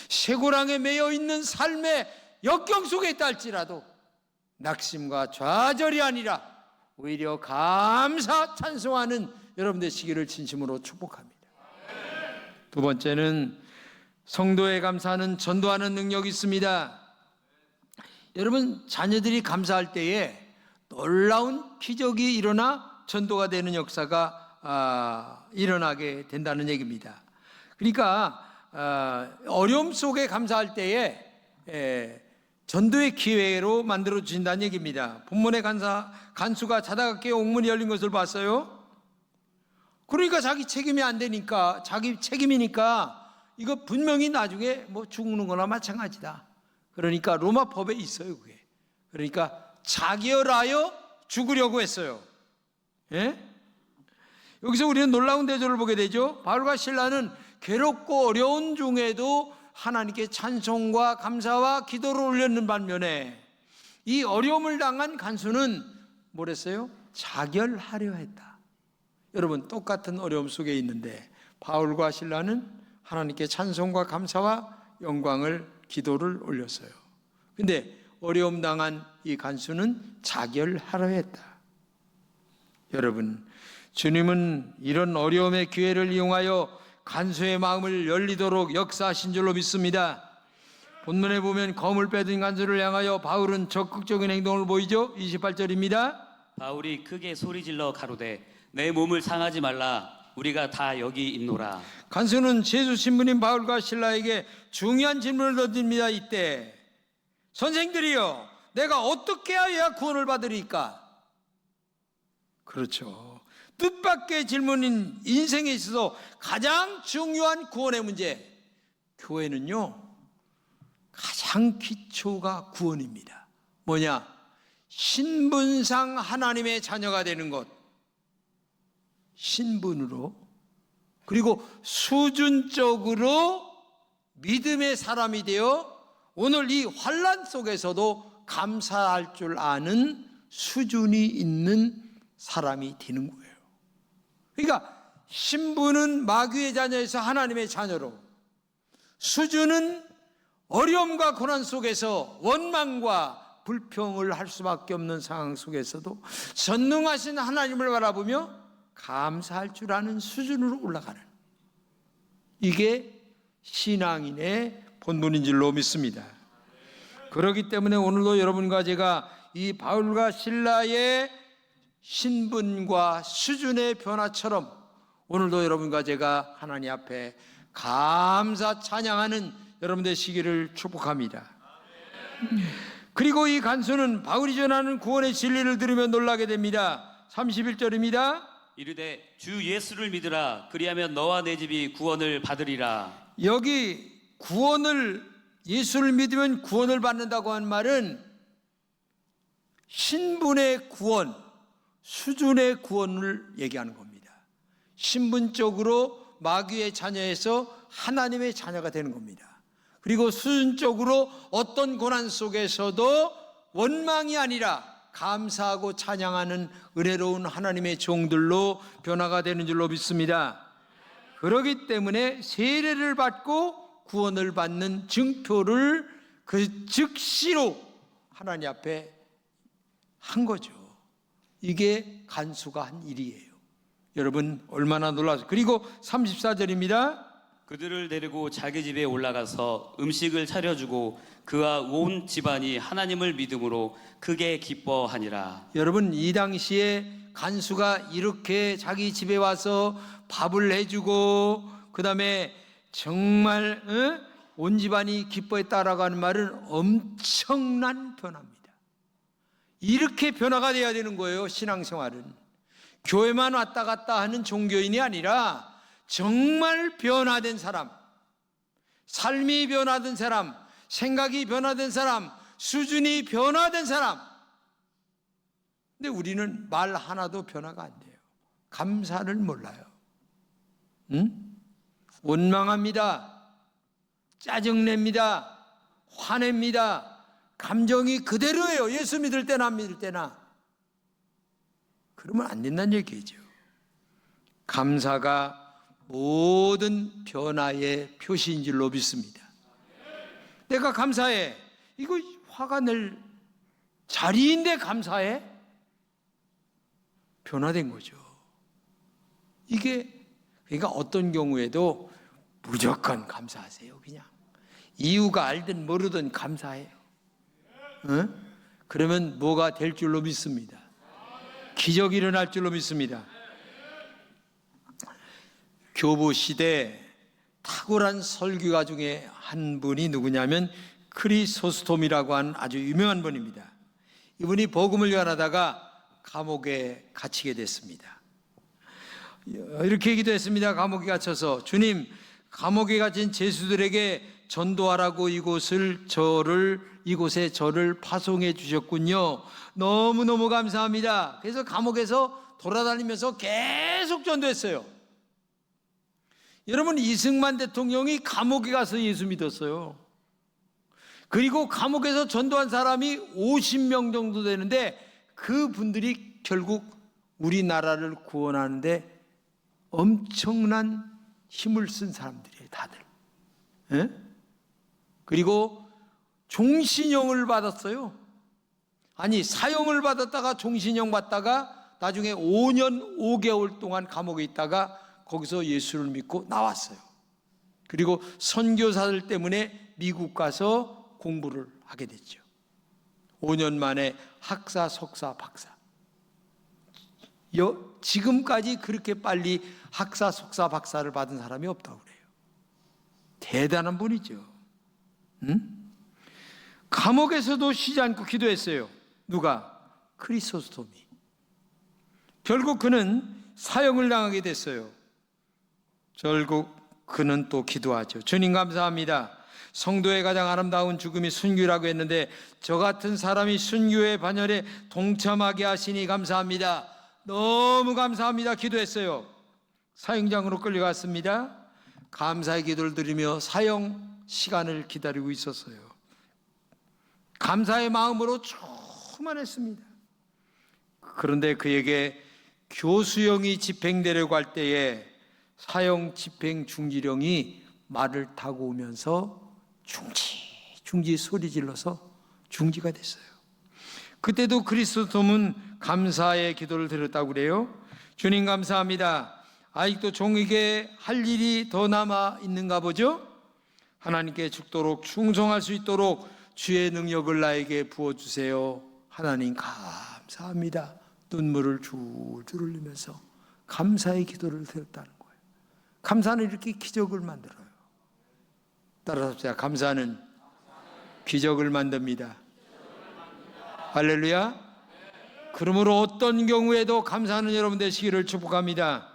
쇠고랑에 매여 있는 삶의 역경 속에 있다 할지라도 낙심과 좌절이 아니라 오히려 감사 찬송하는 여러분 되시기를 진심으로 축복합니다. 두 번째는 성도에 감사하는 전도하는 능력이 있습니다. 여러분, 자녀들이 감사할 때에 놀라운 기적이 일어나 전도가 되는 역사가 일어나게 된다는 얘기입니다. 그러니까 어려움 속에 감사할 때에 전도의 기회로 만들어 주신다는 얘기입니다. 본문의 간수가 자다가 깨어 옥문이 열린 것을 봤어요. 그러니까 자기 책임이 안 되니까, 자기 책임이니까 이거 분명히 나중에 뭐 죽는 거나 마찬가지다. 그러니까 로마 법에 있어요, 그게. 그러니까 자결하여 죽으려고 했어요. 예? 여기서 우리는 놀라운 대조를 보게 되죠. 바울과 실라는 괴롭고 어려운 중에도 하나님께 찬송과 감사와 기도를 올렸는 반면에 이 어려움을 당한 간수는 뭐랬어요? 자결하려 했다. 여러분, 똑같은 어려움 속에 있는데 바울과 실라는 하나님께 찬송과 감사와 영광을, 기도를 올렸어요. 근데 어려움 당한 이 간수는 자결하려 했다. 여러분, 주님은 이런 어려움의 기회를 이용하여 간수의 마음을 열리도록 역사하신 줄로 믿습니다. 본문에 보면 검을 빼든 간수를 향하여 바울은 적극적인 행동을 보이죠. 28절입니다. 바울이 크게 소리질러 가로되 내 몸을 상하지 말라. 우리가 다 여기 있노라. 간수는 제수 신부님 바울과 실라에게 중요한 질문을 던집니다. 이때 선생들이여, 내가 어떻게 하여야 구원을 받으리까? 그렇죠. 뜻밖의 질문인 인생에 있어서 가장 중요한 구원의 문제. 교회는요, 가장 기초가 구원입니다. 뭐냐? 신분상 하나님의 자녀가 되는 것. 신분으로, 그리고 수준적으로 믿음의 사람이 되어 오늘 이 환난 속에서도 감사할 줄 아는 수준이 있는 사람이 되는 거예요. 그러니까 신분은 마귀의 자녀에서 하나님의 자녀로, 수준은 어려움과 고난 속에서 원망과 불평을 할 수밖에 없는 상황 속에서도 전능하신 하나님을 바라보며 감사할 줄 아는 수준으로 올라가는, 이게 신앙인의 본분인 줄로 믿습니다. 그렇기 때문에 오늘도 여러분과 제가 이 바울과 실라의 신분과 수준의 변화처럼 오늘도 여러분과 제가 하나님 앞에 감사 찬양하는 여러분 되시기를 축복합니다. 그리고 이 간수는 바울이 전하는 구원의 진리를 들으며 놀라게 됩니다. 31절입니다. 이르되 주 예수를 믿으라. 그리하면 너와 내 집이 구원을 받으리라. 여기 구원을, 예수를 믿으면 구원을 받는다고 한 말은 신분의 구원, 수준의 구원을 얘기하는 겁니다. 신분적으로 마귀의 자녀에서 하나님의 자녀가 되는 겁니다. 그리고 수준적으로 어떤 고난 속에서도 원망이 아니라 감사하고 찬양하는 은혜로운 하나님의 종들로 변화가 되는 줄로 믿습니다. 그렇기 때문에 세례를 받고 구원을 받는 증표를 그 즉시로 하나님 앞에 한 거죠. 이게 간수가 한 일이에요. 여러분, 얼마나 놀라서. 그리고 34절입니다. 그들을 데리고 자기 집에 올라가서 음식을 차려주고 그와 온 집안이 하나님을 믿음으로 크게 기뻐하니라. 여러분, 이 당시에 간수가 이렇게 자기 집에 와서 밥을 해주고 그 다음에 정말 온 집안이 기뻐했다라고 말은 엄청난 변화입니다. 이렇게 변화가 돼야 되는 거예요. 신앙생활은 교회만 왔다 갔다 하는 종교인이 아니라 정말 변화된 사람, 삶이 변화된 사람, 생각이 변화된 사람, 수준이 변화된 사람. 근데 우리는 말 하나도 변화가 안 돼요. 감사를 몰라요. 원망합니다. 짜증냅니다. 화냅니다. 감정이 그대로예요. 예수 믿을 때나 안 믿을 때나. 그러면 안 된다는 얘기죠. 감사가 모든 변화의 표시인 줄로 믿습니다. 내가 감사해. 이거 화가 낼 자리인데 감사해? 변화된 거죠. 이게 그러니까 어떤 경우에도 무조건 감사하세요. 그냥 이유가 알든 모르든 감사해요. 그러면 뭐가 될 줄로 믿습니다. 기적이 일어날 줄로 믿습니다. 교부 시대 탁월한 설교가 중에 한 분이 누구냐면 크리소스톰이라고 하는 아주 유명한 분입니다. 이분이 복음을 전하다가 감옥에 갇히게 됐습니다. 이렇게 얘기도 했습니다. 감옥에 갇혀서 주님, 감옥에 갇힌 죄수들에게 전도하라고 이곳에 저를 파송해 주셨군요. 너무너무 감사합니다. 그래서 감옥에서 돌아다니면서 계속 전도했어요. 여러분, 이승만 대통령이 감옥에 가서 예수 믿었어요. 그리고 감옥에서 전도한 사람이 50명 정도 되는데 그분들이 결국 우리나라를 구원하는데 엄청난 힘을 쓴 사람들이에요, 다들. 예? 그리고 종신형을 받았어요. 아니, 사형을 받았다가 종신형 받다가 나중에 5년 5개월 동안 감옥에 있다가 거기서 예수를 믿고 나왔어요. 그리고 선교사들 때문에 미국 가서 공부를 하게 됐죠. 5년 만에 학사, 석사, 박사. 지금까지 그렇게 빨리 학사, 석사, 박사를 받은 사람이 없다고 그래요. 대단한 분이죠. 감옥에서도 쉬지 않고 기도했어요. 누가? 크리소스톰이. 결국 그는 사형을 당하게 됐어요. 결국 그는 또 기도하죠. 주님 감사합니다. 성도의 가장 아름다운 죽음이 순교라고 했는데 저 같은 사람이 순교의 반열에 동참하게 하시니 감사합니다. 너무 감사합니다. 기도했어요. 사형장으로 끌려갔습니다. 감사의 기도를 드리며 사형 시간을 기다리고 있었어요. 감사의 마음으로 충만했습니다. 그런데 그에게 교수형이 집행되려고 할 때에 사형 집행 중지령이 말을 타고 오면서 중지 소리 질러서 중지가 됐어요. 그때도 크리스토톰은 감사의 기도를 드렸다고 그래요. 주님 감사합니다. 아직도 종에게 할 일이 더 남아 있는가 보죠. 하나님께 죽도록 충성할 수 있도록 주의 능력을 나에게 부어주세요. 하나님 감사합니다. 눈물을 줄줄 흘리면서 감사의 기도를 드렸다는 거예요. 감사는 이렇게 기적을 만들어요. 따라서 감사는 기적을 만듭니다. 할렐루야. 그러므로 어떤 경우에도 감사하는 여러분 되시기를 축복합니다.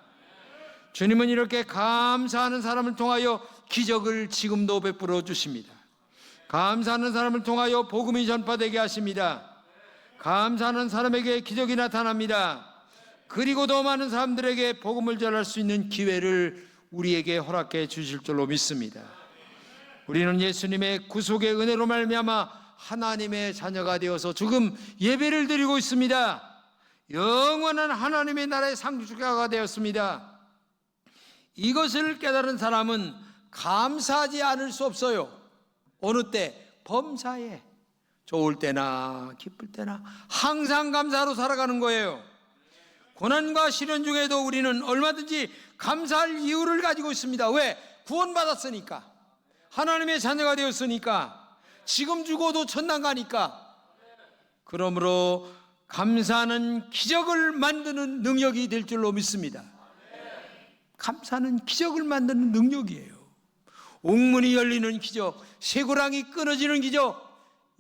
주님은 이렇게 감사하는 사람을 통하여 기적을 지금도 베풀어 주십니다. 감사하는 사람을 통하여 복음이 전파되게 하십니다. 감사하는 사람에게 기적이 나타납니다. 그리고 더 많은 사람들에게 복음을 전할 수 있는 기회를 우리에게 허락해 주실 줄로 믿습니다. 우리는 예수님의 구속의 은혜로 말미암아 하나님의 자녀가 되어서 지금 예배를 드리고 있습니다. 영원한 하나님의 나라의 상주자가 되었습니다. 이것을 깨달은 사람은 감사하지 않을 수 없어요. 어느 때? 범사에. 좋을 때나 기쁠 때나 항상 감사로 살아가는 거예요. 고난과 시련 중에도 우리는 얼마든지 감사할 이유를 가지고 있습니다. 왜? 구원받았으니까. 하나님의 자녀가 되었으니까. 지금 죽어도 천당 가니까. 그러므로 감사는 기적을 만드는 능력이 될 줄로 믿습니다. 감사는 기적을 만드는 능력이에요. 옥문이 열리는 기적, 쇠고랑이 끊어지는 기적.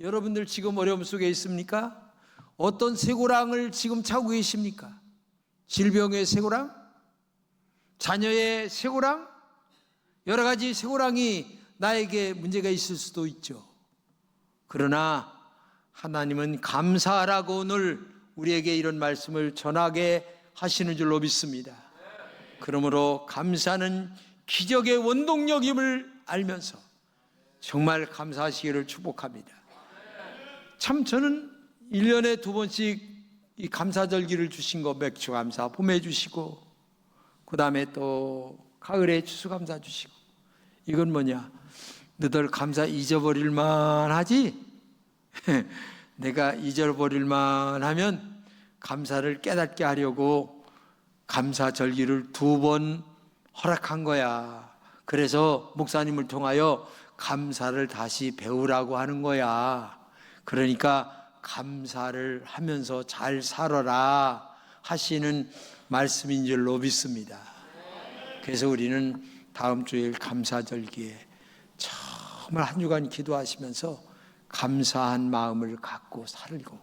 여러분들 지금 어려움 속에 있습니까? 어떤 쇠고랑을 지금 차고 계십니까? 질병의 쇠고랑? 자녀의 쇠고랑? 여러 가지 쇠고랑이 나에게 문제가 있을 수도 있죠. 그러나 하나님은 감사하라고 오늘 우리에게 이런 말씀을 전하게 하시는 줄로 믿습니다. 그러므로 감사는 기적의 원동력임을 알면서 정말 감사하시기를 축복합니다. 참 저는 1년에 2번씩 이 감사절기를 주신 거, 맥주감사 봄에 주시고 그 다음에 또 가을에 추수감사 주시고, 이건 뭐냐, 너들 감사 잊어버릴만 하지? 내가 잊어버릴만 하면 감사를 깨닫게 하려고 감사절기를 2번 허락한 거야. 그래서 목사님을 통하여 감사를 다시 배우라고 하는 거야. 그러니까 감사를 하면서 잘 살아라 하시는 말씀인 줄로 믿습니다. 그래서 우리는 다음 주일 감사절기에 정말 한 주간 기도하시면서 감사한 마음을 갖고 살고,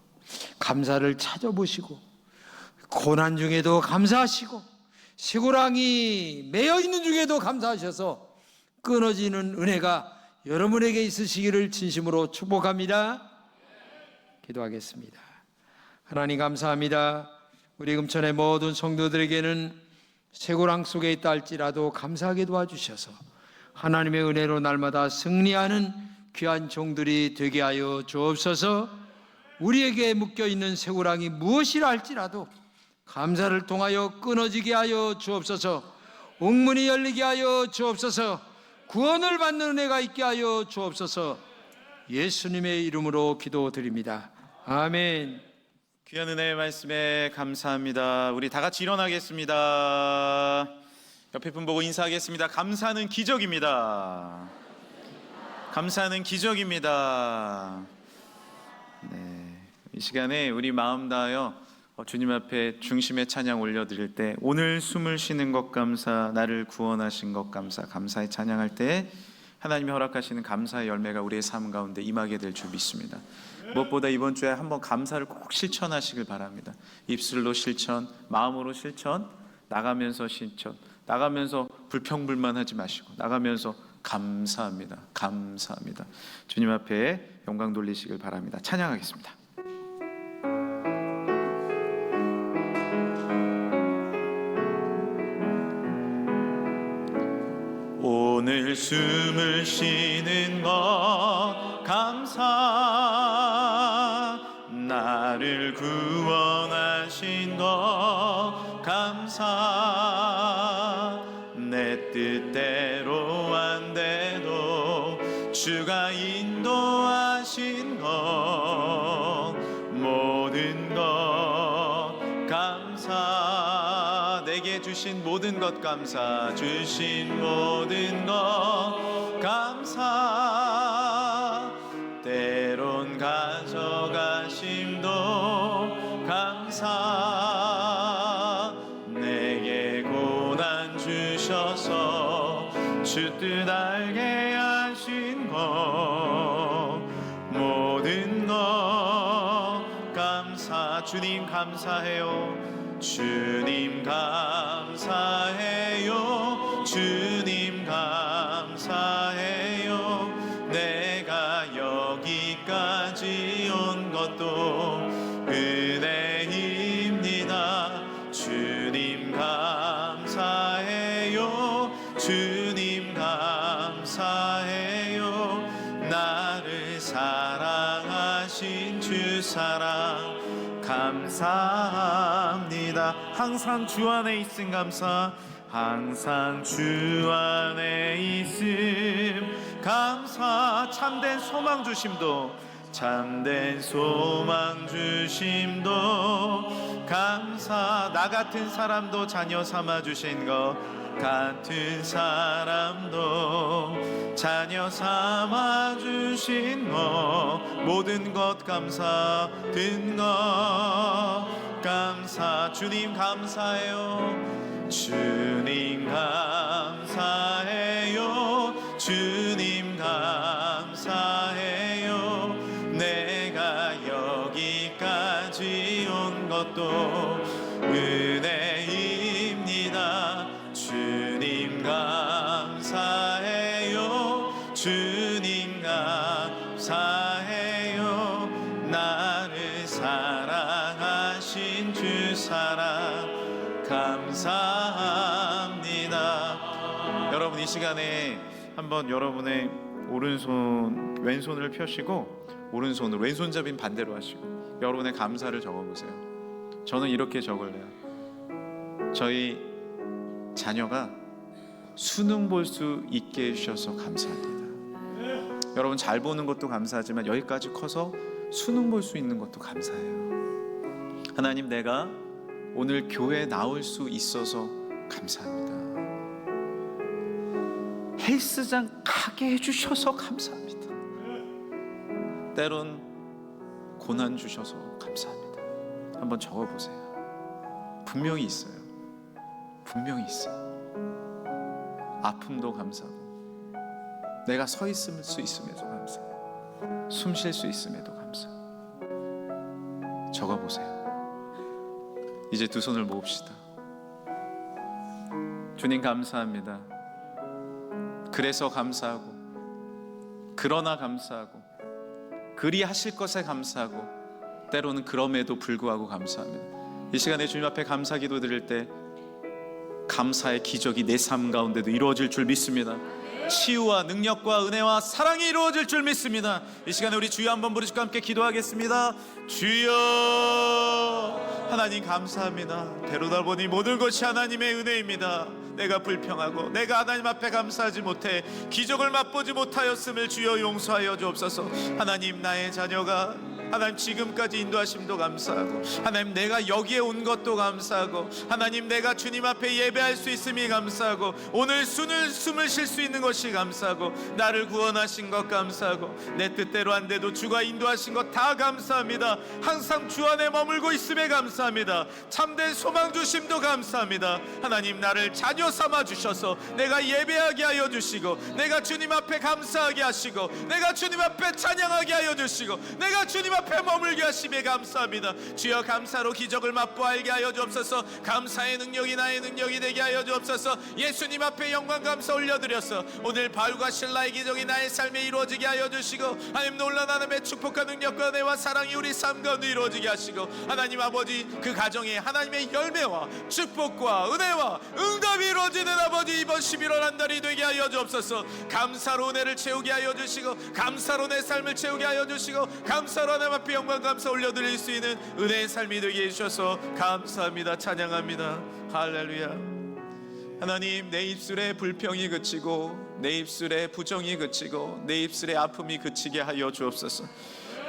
감사를 찾아보시고, 고난 중에도 감사하시고, 쇠고랑이 매여 있는 중에도 감사하셔서 끊어지는 은혜가 여러분에게 있으시기를 진심으로 축복합니다. 기도하겠습니다. 하나님 감사합니다. 우리 금천의 모든 성도들에게는 쇠고랑 속에 있다 할지라도 감사하게 도와주셔서 하나님의 은혜로 날마다 승리하는 귀한 종들이 되게 하여 주옵소서. 우리에게 묶여있는 쇠고랑이 무엇이라 할지라도 감사를 통하여 끊어지게 하여 주옵소서. 옥문이 열리게 하여 주옵소서. 구원을 받는 은혜가 있게 하여 주옵소서. 예수님의 이름으로 기도드립니다. 아멘. 귀한 은혜의 말씀에 감사합니다. 우리 다 같이 일어나겠습니다. 옆에 분 보고 인사하겠습니다. 감사는 기적입니다. 감사는 기적입니다. 네, 이 시간에 우리 마음 다하여 주님 앞에 중심의 찬양 올려드릴 때, 오늘 숨을 쉬는 것 감사, 나를 구원하신 것 감사, 감사의 찬양할 때 하나님이 허락하시는 감사의 열매가 우리의 삶 가운데 임하게 될 줄 믿습니다. 무엇보다 이번 주에 한번 감사를 꼭 실천하시길 바랍니다. 입술로 실천, 마음으로 실천, 나가면서 실천, 나가면서 불평불만하지 마시고 나가면서 감사합니다. 감사합니다. 주님 앞에 영광 돌리시길 바랍니다. 찬양하겠습니다. 오늘 숨을 쉬는 것 감사, 나를 구원하신 것 감사, 내 뜻대로 안 돼도 주가 인도하신 것 모든 것 감사, 내게 주신 모든 것 감사, 주신 모든 것 감사, 때론 가져가심도 감사, 내게 고난 주셔서 주 뜻 알게 하신 것 모든 것 감사. 주님 감사해요. 주님 감사해요. 주님 감사해요. 내가 여기까지 온 것도 은혜입니다. 주님 감사해요. 주님 감사해요. 나를 사랑하신 주 사랑 감사합니다. 항상 주 안에 있음 감사, 항상 주 안에 있음 감사. 참된 소망 주심도, 참된 소망 주심도 감사. 나 같은 사람도 자녀 삼아 주신 것, 같은 사람도 자녀 삼아 주신 것 모든 것 감사, 든 것 감사. 주님 감사해요. 주님 감사해요. 주님 감사해요. 내가 여기까지 온 것도 은혜입니다. 주님 감사해요. 주님 감사해요. 나를 사랑하신 주 사랑 감사합니다. 여러분, 이 시간에 한번 여러분의 오른손 왼손을 펴시고 오른손으로, 왼손잡이는 반대로 하시고 여러분의 감사를 적어보세요. 저는 이렇게 적을래요. 저희 자녀가 수능 볼 수 있게 해주셔서 감사합니다. 여러분, 잘 보는 것도 감사하지만 여기까지 커서 수능 볼 수 있는 것도 감사해요. 하나님, 내가 오늘 교회 나올 수 있어서 감사합니다. 헬스장 가게 해주셔서 감사합니다. 때론 고난 주셔서 감사합니다. 한번 적어보세요. 분명히 있어요. 분명히 있어요. 아픔도 감사하고, 내가 서 있을 수 있음에도 감사하고, 숨 쉴 수 있음에도 감사하고. 적어보세요. 이제 두 손을 모읍시다. 주님 감사합니다. 그래서 감사하고, 그러나 감사하고, 그리 하실 것에 감사하고, 때로는 그럼에도 불구하고 감사합니다. 이 시간에 주님 앞에 감사 기도 드릴 때 감사의 기적이 내 삶 가운데도 이루어질 줄 믿습니다. 치유와 능력과 은혜와 사랑이 이루어질 줄 믿습니다. 이 시간에 우리 주여 한번 부르시고 함께 기도하겠습니다. 주여, 하나님 감사합니다. 데려다 보니 모든 것이 하나님의 은혜입니다. 내가 불평하고 내가 하나님 앞에 감사하지 못해 기적을 맛보지 못하였음을 주여 용서하여 주옵소서. 하나님, 나의 자녀가 하나님 지금까지 인도하심도 감사하고, 하나님 내가 여기에 온 것도 감사하고, 하나님 내가 주님 앞에 예배할 수 있음이 감사하고, 오늘 숨을 쉴 수 있는 것이 감사하고, 나를 구원하신 것 감사하고, 내 뜻대로 안 돼도 주가 인도하신 것 다 감사합니다. 항상 주 안에 머물고 있음에 감사합니다. 참된 소망 주심도 감사합니다. 하나님, 나를 자녀 삼아 주셔서 내가 예배하게 하여 주시고, 내가 주님 앞에 감사하게 하시고, 내가 주님 앞에 찬양하게 하여 주시고, 내가 주님 앞에 머물게 하심에 감사합니다. 주여, 감사로 기적을 맛보 알게 하여 주옵소서. 감사의 능력이 나의 능력이 되게 하여 주옵소서. 예수님 앞에 영광 감사 올려드려서 오늘 바울과 실라의 기적이 나의 삶에 이루어지게 하여 주시고, 하나님 놀라운 하나님의 축복과 능력과 은혜와 사랑이 우리 삶 가운데 이루어지게 하시고, 하나님 아버지 그 가정에 하나님의 열매와 축복과 은혜와 응답이 이루어지는 아버지 이번 11월 한 달이 되게 하여 주옵소서. 감사로 은혜를 채우게 하여 주시고, 감사로 내 삶을 채우게 하여 주시고, 감사로 하나님 앞에 영광 감사 올려드릴 수 있는 은혜의 삶이 되게 해주셔서 감사합니다. 찬양합니다. 할렐루야. 하나님, 내 입술에 불평이 그치고, 내 입술에 부정이 그치고, 내 입술에 아픔이 그치게 하여 주옵소서.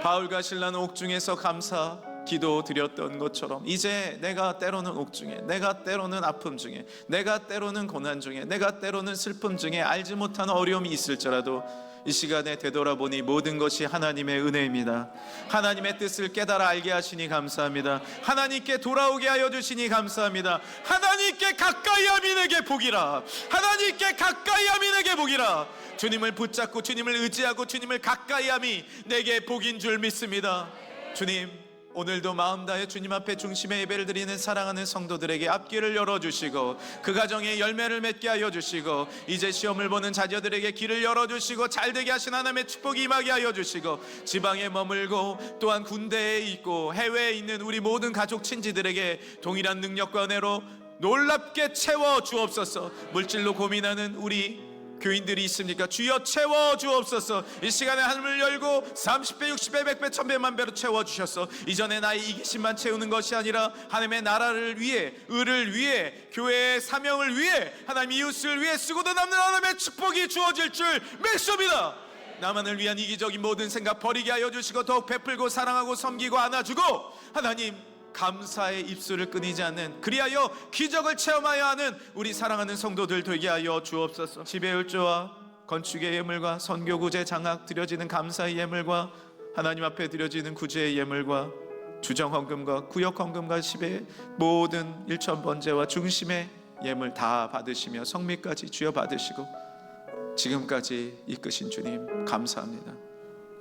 바울과 실라는 옥중에서 감사 기도 드렸던 것처럼, 이제 내가 때로는 옥중에, 내가 때로는 아픔 중에, 내가 때로는 고난 중에, 내가 때로는 슬픔 중에 알지 못하는 어려움이 있을지라도 이 시간에 되돌아보니 모든 것이 하나님의 은혜입니다. 하나님의 뜻을 깨달아 알게 하시니 감사합니다. 하나님께 돌아오게 하여 주시니 감사합니다. 하나님께 가까이 함이 내게 복이라. 하나님께 가까이 함이 내게 복이라. 주님을 붙잡고 주님을 의지하고 주님을 가까이 함이 내게 복인 줄 믿습니다. 주님, 오늘도 마음 다해 주님 앞에 중심의 예배를 드리는 사랑하는 성도들에게 앞길을 열어주시고, 그 가정에 열매를 맺게 하여 주시고, 이제 시험을 보는 자녀들에게 길을 열어주시고, 잘되게 하신 하나님의 축복이 임하게 하여 주시고, 지방에 머물고 또한 군대에 있고 해외에 있는 우리 모든 가족 친지들에게 동일한 능력과 은혜로 놀랍게 채워 주옵소서. 물질로 고민하는 우리 교인들이 있습니까? 주여 채워 주옵소서. 이 시간에 하늘을 열고 30배, 60배, 100배, 1000배, 만배로 채워 주셔서 이전에 나의 이기심만 채우는 것이 아니라 하나님의 나라를 위해, 의를 위해, 교회의 사명을 위해, 하나님 이웃을 위해 쓰고도 남는 하나님의 축복이 주어질 줄 믿습니다. 나만을 위한 이기적인 모든 생각 버리게 하여 주시고, 더욱 베풀고 사랑하고 섬기고 안아주고, 하나님 감사의 입술을 끊이지 않는, 그리하여 기적을 체험하여 하는 우리 사랑하는 성도들 되게 하여 주옵소서. 지배율조와 건축의 예물과 선교 구제 장학 드려지는 감사의 예물과 하나님 앞에 드려지는 구제의 예물과 주정 헌금과 구역 헌금과 10의 모든 일천 번제와 중심의 예물 다 받으시며 성미까지 주여 받으시고, 지금까지 이끄신 주님 감사합니다.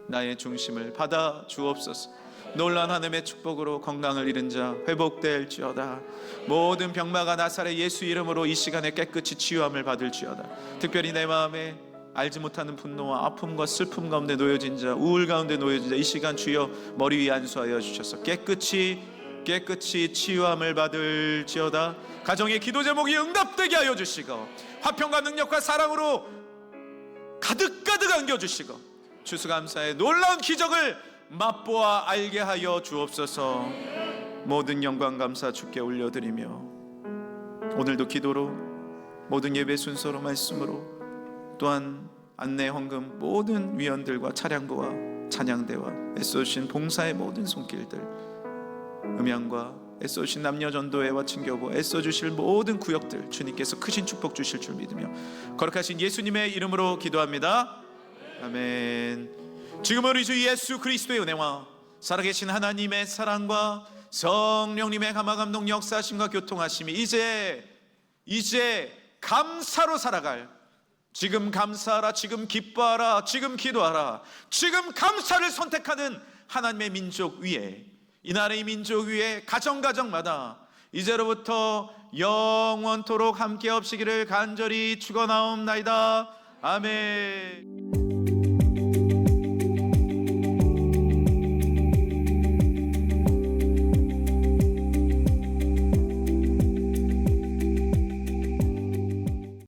나의 중심을 받아 주옵소서. 놀란 하나님의 축복으로 건강을 잃은 자 회복될지어다. 모든 병마가 나사렛 예수 이름으로 이 시간에 깨끗이 치유함을 받을지어다. 특별히 내 마음에 알지 못하는 분노와 아픔과 슬픔 가운데 놓여진 자, 우울 가운데 놓여진 자, 이 시간 주여 머리 위에 안수하여 주셔서 깨끗이 치유함을 받을지어다. 가정의 기도 제목이 응답되게 하여 주시고 화평과 능력과 사랑으로 가득 안겨주시고 추수감사의 놀라운 기적을 맛보아 알게 하여 주옵소서. 모든 영광 감사 주께 올려드리며 오늘도 기도로, 모든 예배 순서로, 말씀으로, 또한 안내 헌금 모든 위원들과 차량부와 찬양대와 애써주신 봉사의 모든 손길들, 음향과 애써주신 남녀전도회와 친교부, 애써주실 모든 구역들 주님께서 크신 축복 주실 줄 믿으며 거룩하신 예수님의 이름으로 기도합니다. 아멘. 지금은 우리 주 예수 그리스도의 은혜와 살아계신 하나님의 사랑과 성령님의 감화감동 역사하심과 교통하심이 이제 감사로 살아갈, 지금 감사하라, 지금 기뻐하라, 지금 기도하라, 지금 감사를 선택하는 하나님의 민족 위에, 이 나라의 민족 위에 가정마다 이제로부터 영원토록 함께 없시기를 간절히 축원하옵나이다. 아멘.